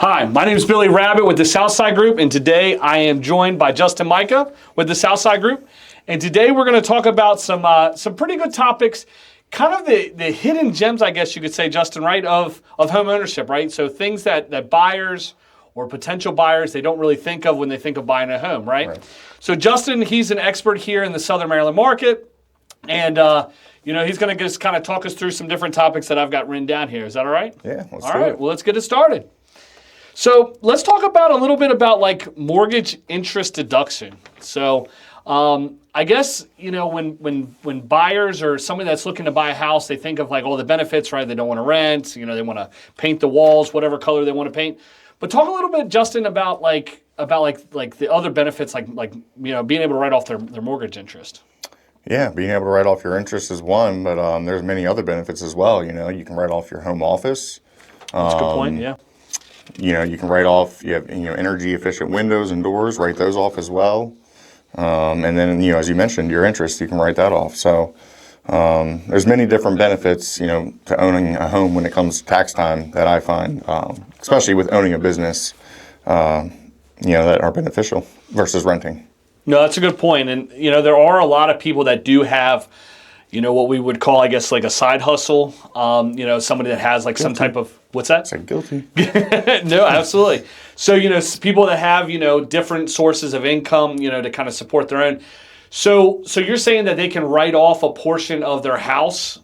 Hi, my name is Billy Rabbit with the Southside Group, and today I am joined by Justin Micah with the Southside Group. And today we're going to talk about some pretty good topics, kind of the hidden gems, I guess you could say, Justin, right, of home ownership, right? So things that buyers or potential buyers, they don't really think of when they think of buying a home, right? So Justin, he's an expert here in the Southern Maryland market, and he's going to just kind of talk us through some different topics that I've got written down here. Is that all right? Yeah, let's do it. All right, well, let's get it started. So let's talk about a little bit about like mortgage interest deduction. So I guess, when buyers or somebody that's looking to buy a house, they think of like all the benefits, right? They don't want to rent, they want to paint the walls, whatever color they want to paint. But talk a little bit, Justin, about the other benefits, like being able to write off their mortgage interest. Yeah, being able to write off your interest is one, but there's many other benefits as well. You can write off your home office. That's a good point, yeah. You can write off, you have energy efficient windows and doors, write those off as well. And then, as you mentioned, your interest, you can write that off. So there's many different benefits, to owning a home when it comes to tax time that I find, especially with owning a business, that are beneficial versus renting. No, that's a good point. And, there are a lot of people that do have, what we would call, I guess, like a side hustle. Somebody that has like Guilty. some type of, what's that? It's like guilty. No, absolutely. So, people that have, different sources of income, to kind of support their own. So you're saying that they can write off a portion of their house?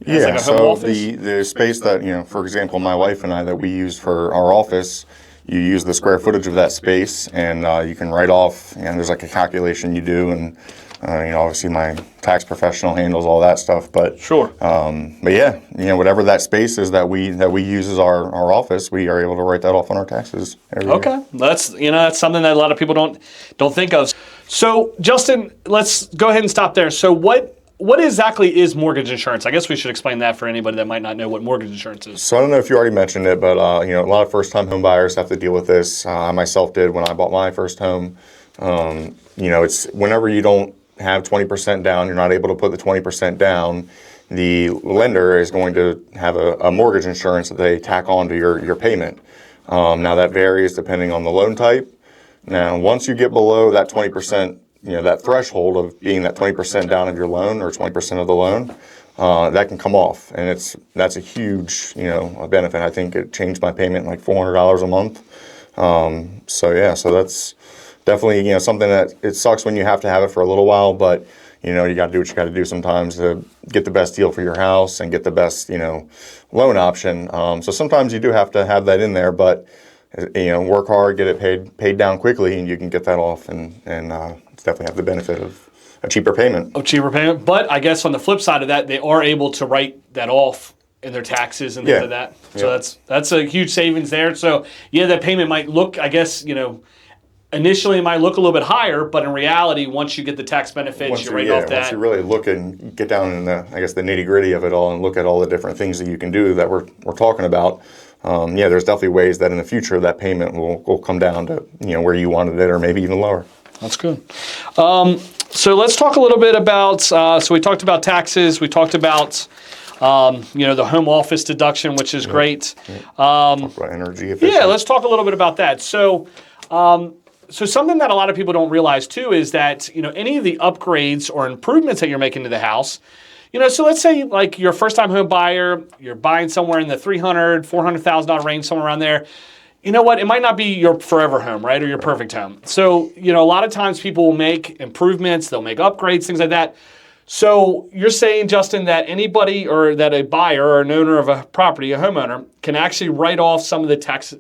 Yeah, like a home so office? the space that, for example, my wife and I that we use for our office, you use the square footage of that space and you can write off, and there's like a calculation you do, and obviously my tax professional handles all that stuff, but Sure. But yeah, whatever that space is that we use as our office, we are able to write that off on our taxes every year. Okay, that's something that a lot of people don't think of. So Justin, let's go ahead and stop there. So what exactly is mortgage insurance? I guess we should explain that for anybody that might not know what mortgage insurance is. So I don't know if you already mentioned it, but a lot of first-time home buyers have to deal with this. I myself did when I bought my first home. It's whenever you don't have 20% down, you're not able to put the 20% down, the lender is going to have a mortgage insurance that they tack on to your payment. Now that varies depending on the loan type. Now once you get below that 20%, that threshold of being that 20% down of your loan or 20% of the loan, that can come off, and that's a huge a benefit. I think it changed my payment like $400 a month. So that's definitely something that it sucks when you have to have it for a little while, but you got to do what you got to do sometimes to get the best deal for your house and get the best loan option. So sometimes you do have to have that in there, but work hard, get it paid down quickly, and you can get that off and definitely have the benefit of a cheaper payment. But I guess on the flip side of that, they are able to write that off in their taxes and things like that. So that's a huge savings there. So that payment might look, I guess, initially it might look a little bit higher, but in reality, once you get the tax benefits, you write off that. Once you really look and get down in the nitty gritty of it all and look at all the different things that you can do that we're talking about, there's definitely ways that in the future that payment will come down to where you wanted it or maybe even lower. That's good. So let's talk a little bit about, so we talked about taxes, we talked about the home office deduction, which is great. Talk about energy efficiency. Yeah, let's talk a little bit about that. So something that a lot of people don't realize too is that, any of the upgrades or improvements that you're making to the house, so let's say like you're a first-time home buyer, you're buying somewhere in the $300,000, $400,000 range, somewhere around there. You know what? It might not be your forever home, right, or your perfect home. So, a lot of times people will make improvements, they'll make upgrades, things like that. So you're saying, Justin, that anybody or that a buyer or an owner of a property, a homeowner, can actually write off some of the tax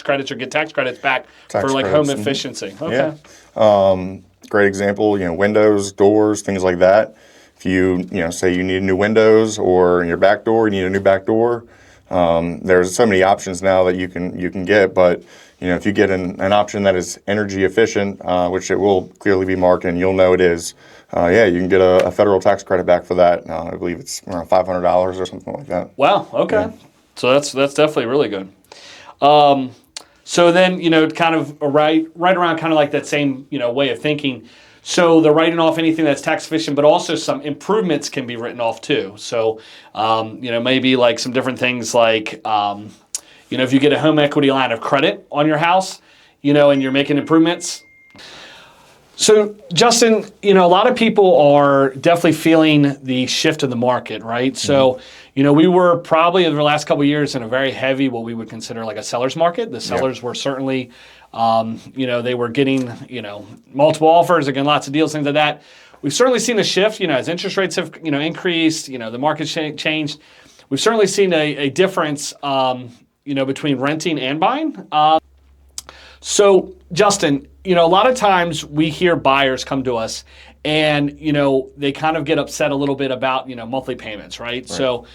credits or get tax credits back for like home efficiency. Okay. Yeah. Great example, windows, doors, things like that. If you, say you need new windows or in your back door, you need a new back door. There's so many options now that you can get, but if you get an option that is energy efficient, which it will clearly be marked and you'll know it is, you can get a federal tax credit back for that. I believe it's around $500 or something like that. Wow. Okay. Yeah. So that's definitely really good. So then kind of right around kind of like that same way of thinking. So they're writing off anything that's tax efficient, but also some improvements can be written off too. So maybe like some different things like if you get a home equity line of credit on your house, and you're making improvements. So, Justin, a lot of people are definitely feeling the shift in the market, right? So, we were probably over the last couple of years in a very heavy, what we would consider like a seller's market. The sellers were certainly, they were getting, multiple offers, again, lots of deals, things like that. We've certainly seen a shift, as interest rates have, increased, the market's changed. We've certainly seen a difference, between renting and buying. So, Justin, a lot of times we hear buyers come to us and, they kind of get upset a little bit about, monthly payments, right? So,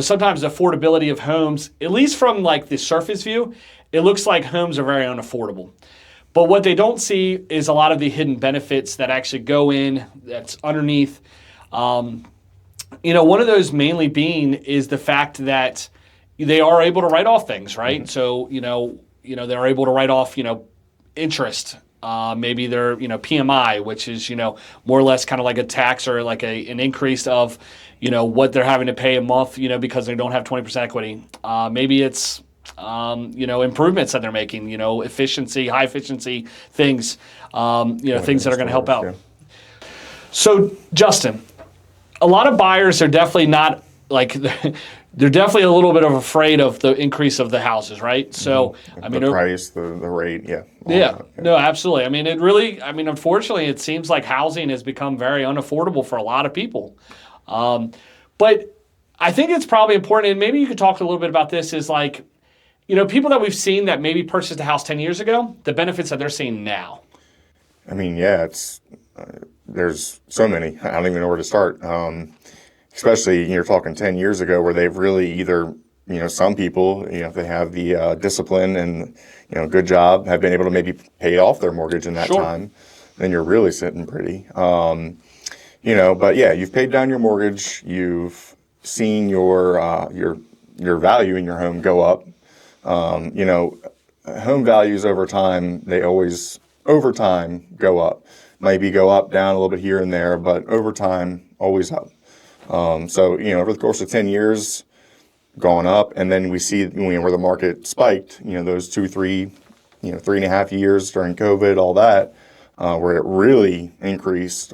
sometimes the affordability of homes, at least from like the surface view, it looks like homes are very unaffordable. But what they don't see is a lot of the hidden benefits that actually go in, that's underneath. One of those mainly being is the fact that they are able to write off things, right? So, they're able to write off, interest. Maybe their, PMI, which is, more or less kind of like a tax or like an increase of, what they're having to pay a month, because they don't have 20% equity. Maybe it's, improvements that they're making, efficiency, high efficiency things, things that are going to help out. Yeah. So, Justin, a lot of buyers are definitely not like, they're definitely a little bit afraid of the increase of the houses, right? So, the price, the rate, yeah. No, absolutely. Unfortunately, it seems like housing has become very unaffordable for a lot of people. But I think it's probably important, and maybe you could talk a little bit about this, is like, people that we've seen that maybe purchased a house 10 years ago, the benefits that they're seeing now. It's there's so many. I don't even know where to start. Especially, you're talking 10 years ago where they've really either, some people, if they have the discipline and, good job, have been able to maybe pay off their mortgage in that time, then you're really sitting pretty. But yeah, you've paid down your mortgage, you've seen your value in your home go up. Home values over time, they always, over time, go up. Maybe go up, down a little bit here and there, but over time, always up. Over the course of 10 years, gone up, and then we see where the market spiked, those 3.5 years during COVID, all that, where it really increased.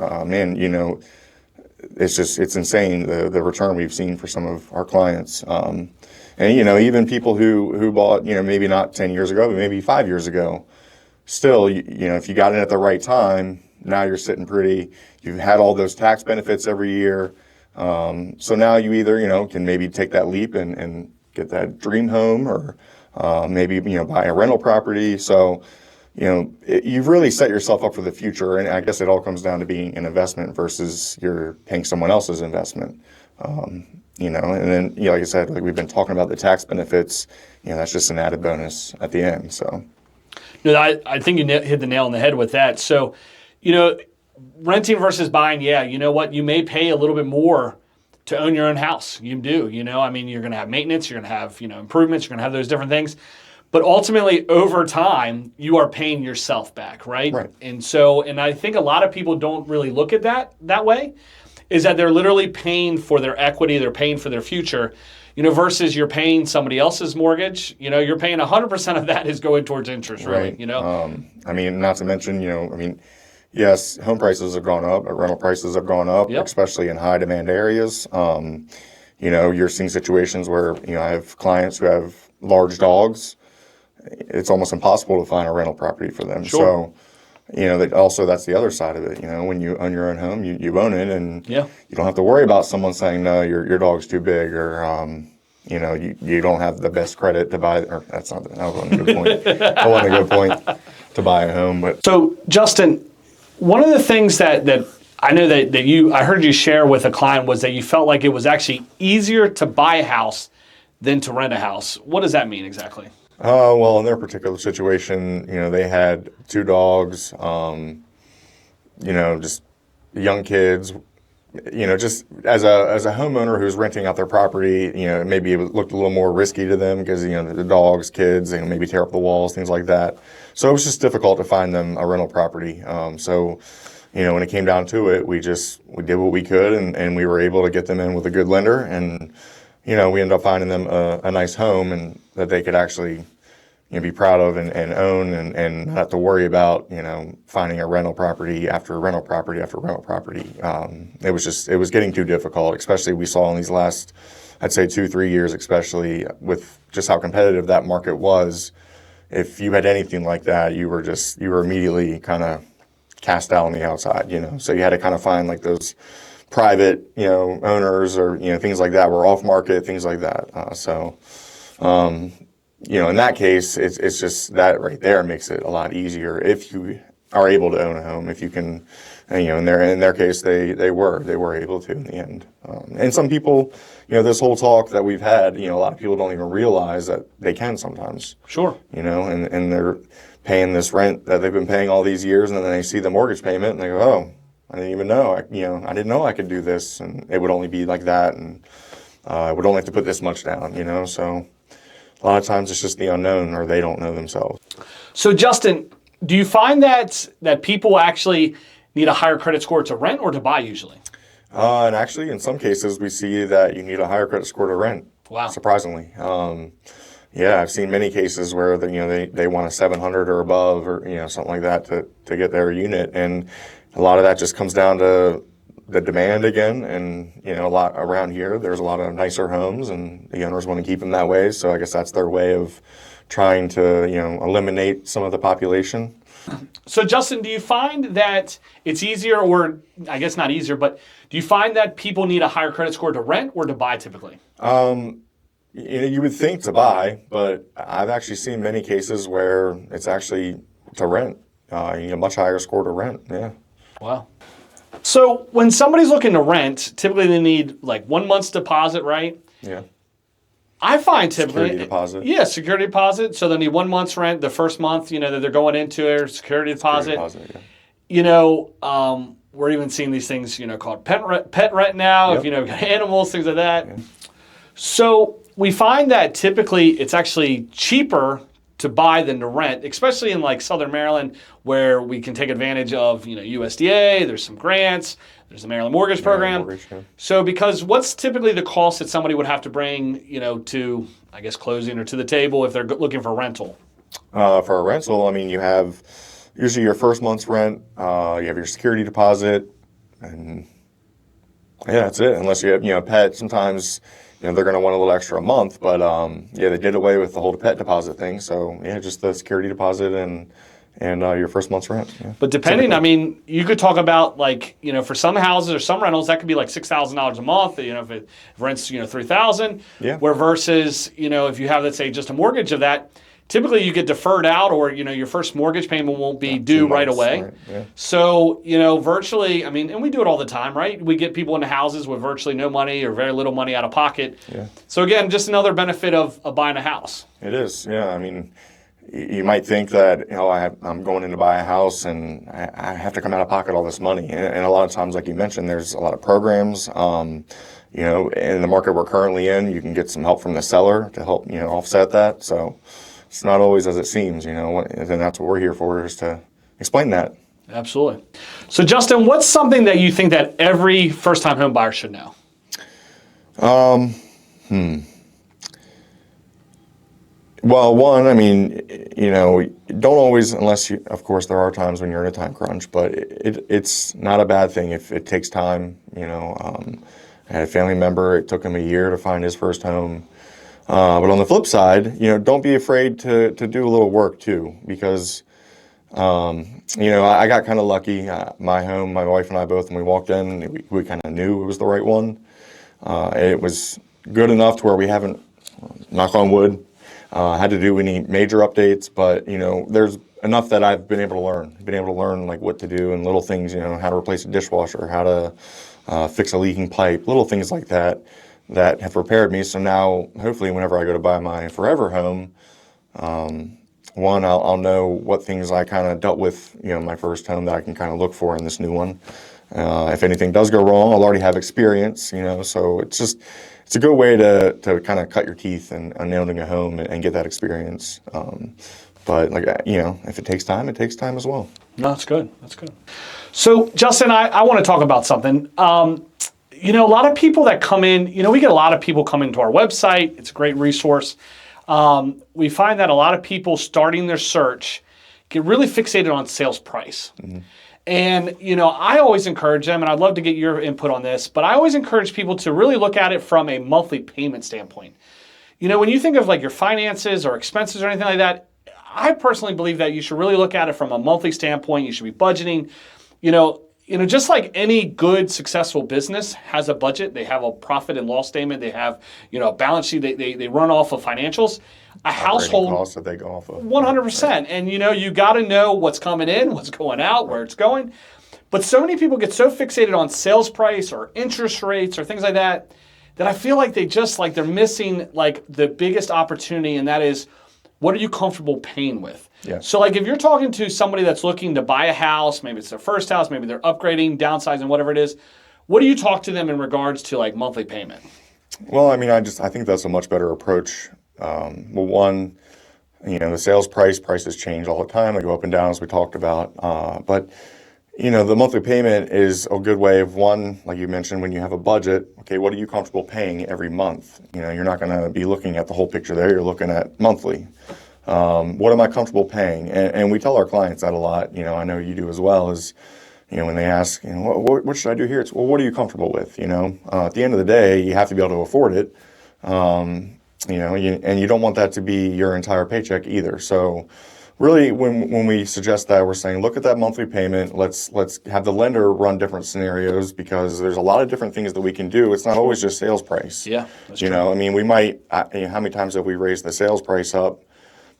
It's insane, the return we've seen for some of our clients. Even people who bought, maybe not 10 years ago, but maybe 5 years ago, still, if you got in at the right time, now you're sitting pretty. You've had all those tax benefits every year. So now you either, can maybe take that leap and get that dream home, or maybe, buy a rental property. So, you've really set yourself up for the future. And I guess it all comes down to being an investment versus you're paying someone else's investment. And then, like I said, like we've been talking about the tax benefits, that's just an added bonus at the end. So, no, I think you hit the nail on the head with that. So, renting versus buying, you know what? You may pay a little bit more to own your own house. You do, you're going to have maintenance, you're going to have, improvements, you're going to have those different things. But ultimately, over time, you are paying yourself back, right? And I think a lot of people don't really look at that way, is that they're literally paying for their equity, they're paying for their future, versus you're paying somebody else's mortgage, you're paying 100% of that is going towards interest, really, Not to mention, yes, home prices have gone up, rental prices have gone up, especially in high demand areas. You're seeing situations where, I have clients who have large dogs. It's almost impossible to find a rental property for them. So, that's the other side of it. When you own your own home, you own it, and you don't have to worry about someone saying, no, your dog's too big, or, you don't have the best credit to buy, or that wasn't a good point. That wasn't a good point to buy a home. But so, Justin, one of the things that I know that I heard you share with a client was that you felt like it was actually easier to buy a house than to rent a house. What does that mean exactly? Well, in their particular situation, they had 2 dogs, just young kids, just as a homeowner who's renting out their property, maybe it looked a little more risky to them because, the dogs, kids, maybe tear up the walls, things like that. So it was just difficult to find them a rental property. When it came down to it, we did what we could, and we were able to get them in with a good lender, and we ended up finding them a nice home and that they could actually be proud of and own and not have to worry about, finding a rental property after rental property after rental property. It was getting too difficult, especially we saw in these last, I'd say 2-3 years, especially with just how competitive that market was. If you had anything like that, you were immediately kind of cast out on the outside, so you had to kind of find like those private, owners or, things like that were off market, things like that. In that case, it's just that right there makes it a lot easier if you are able to own a home. If you can, in their case, they were able to in the end. And some people, this whole talk that we've had, a lot of people don't even realize that they can sometimes. Sure. And they're paying this rent that they've been paying all these years, and then they see the mortgage payment and they go, oh, I didn't even know, I didn't know I could do this, and it would only be like that, and I would only have to put this much down, so. A lot of times it's just the unknown, or they don't know themselves. So Justin, do you find that people actually need a higher credit score to rent or to buy usually? And actually, in some cases, we see that you need a higher credit score to rent. Wow. Surprisingly. I've seen many cases where they want a 700 or above, or something like that to get their unit, and a lot of that just comes down to the demand again, and a lot around here there's a lot of nicer homes and the owners want to keep them that way, so I guess that's their way of trying to eliminate some of the population. So Justin, do you find that it's easier, or I guess not easier, but do you find that people need a higher credit score to rent or to buy typically? You would think to buy, but I've actually seen many cases where it's actually to rent. You need a much higher score to rent. Yeah. Wow. So when somebody's looking to rent, typically they need like 1 month's deposit, right? Yeah. I find typically security deposit. Yeah, security deposit. So they'll need 1 month's rent. The first month, that they're going into their security deposit. Yeah. We're even seeing these things, called pet rent now. Yep. If you've got animals, things like that. Yeah. So we find that typically it's actually cheaper to buy than to rent, especially in like Southern Maryland, where we can take advantage of, USDA, there's some grants, there's the Maryland Mortgage Program. Mortgage, yeah. So because what's typically the cost that somebody would have to bring, to, I guess, closing or to the table if they're looking for rental? For a rental, you have usually your first month's rent, you have your security deposit, and yeah, that's it. Unless you have, a pet, sometimes they're going to want a little extra a month, but they did away with the whole pet deposit thing. So yeah, just the security deposit and your first month's rent. Yeah. But depending, you could talk about for some houses or some rentals that could be like $6,000 a month. If it rents $3,000. Yeah. Where versus if you have, let's say, just a mortgage of that, typically you get deferred out, or your first mortgage payment won't be due right away. Right. Yeah. So virtually, and we do it all the time, right? We get people into houses with virtually no money or very little money out of pocket. Yeah. So again, just another benefit of buying a house. It is. Yeah. You might think that I'm going in to buy a house and I have to come out of pocket all this money, and a lot of times, like you mentioned, there's a lot of programs. In the market we're currently in, you can get some help from the seller to help offset that. So it's not always as it seems, and that's what we're here for, is to explain that. Absolutely. So Justin, what's something that you think that every first-time home buyer should know? Well, one, don't always, unless you, of course, there are times when you're in a time crunch, but it's not a bad thing if it takes time. I had a family member, it took him a year to find his first home. But on the flip side, don't be afraid to do a little work too, because, I got kind of lucky. My home, my wife and I both, when we walked in, we kind of knew it was the right one. It was good enough to where we haven't, knock on wood, had to do any major updates, but, there's enough that I've been able to learn like what to do and little things, how to replace a dishwasher, how to fix a leaking pipe, little things like that have prepared me. So now, hopefully, whenever I go to buy my forever home, one, I'll know what things I kind of dealt with, my first home, that I can kind of look for in this new one. If anything does go wrong, I'll already have experience, so it's a good way to kind of cut your teeth and owning a home and get that experience. But if it takes time as well. No, that's good. That's good. So Justin, I want to talk about something. a lot of people that come in, we get a lot of people come into our website. It's a great resource. We find that a lot of people starting their search get really fixated on sales price. Mm-hmm. And, I always encourage them, and I'd love to get your input on this, but I always encourage people to really look at it from a monthly payment standpoint. When you think of like your finances or expenses or anything like that, I personally believe that you should really look at it from a monthly standpoint. You should be budgeting, just like any good, successful business has a budget. They have a profit and loss statement. They have, a balance sheet. They run off of financials. A household costs that they go off of. 100%. And, you got to know what's coming in, what's going out, where it's going. But so many people get so fixated on sales price or interest rates or things like that, that I feel like they're missing like the biggest opportunity, and that is, what are you comfortable paying with? Yeah. So like if you're talking to somebody that's looking to buy a house, maybe it's their first house, maybe they're upgrading, downsizing, whatever it is, what do you talk to them in regards to like monthly payment? Well, I think that's a much better approach. Well, one, the sales prices change all the time. They go up and down, as we talked about. But the monthly payment is a good way of, one, like you mentioned, when you have a budget, okay, what are you comfortable paying every month? You're not going to be looking at the whole picture there. You're looking at monthly. What am I comfortable paying? And we tell our clients that a lot. I know you do as well, is, when they ask, what should I do here? It's, well, what are you comfortable with? At the end of the day, you have to be able to afford it. And you don't want that to be your entire paycheck either. So really, when we suggest that, we're saying, look at that monthly payment. Let's have the lender run different scenarios, because there's a lot of different things that we can do. It's not always just sales price. Yeah, that's true. We might, how many times have we raised the sales price up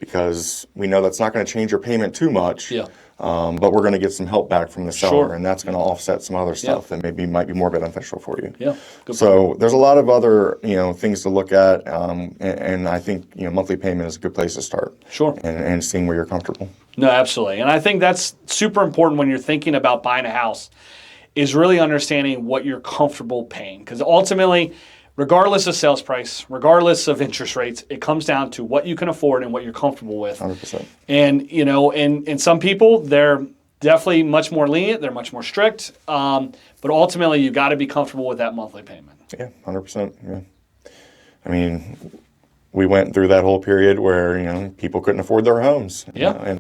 because we know that's not going to change your payment too much. Yeah. But we're going to get some help back from the seller, Sure. and that's going to offset some other stuff that might be more beneficial for you. Yeah. Good So point. there's a lot of other things to look at, and I think monthly payment is a good place to start. Sure. And seeing where you're comfortable. No, absolutely. And I think that's super important when you're thinking about buying a house, is really understanding what you're comfortable paying. Because ultimately, regardless of sales price, regardless of interest rates, it comes down to what you can afford and what you're comfortable with. 100%. And, and some people, they're definitely much more lenient. They're much more strict. But ultimately, you got to be comfortable with that monthly payment. Yeah, 100%. Yeah. We went through that whole period where, people couldn't afford their homes. Yeah. And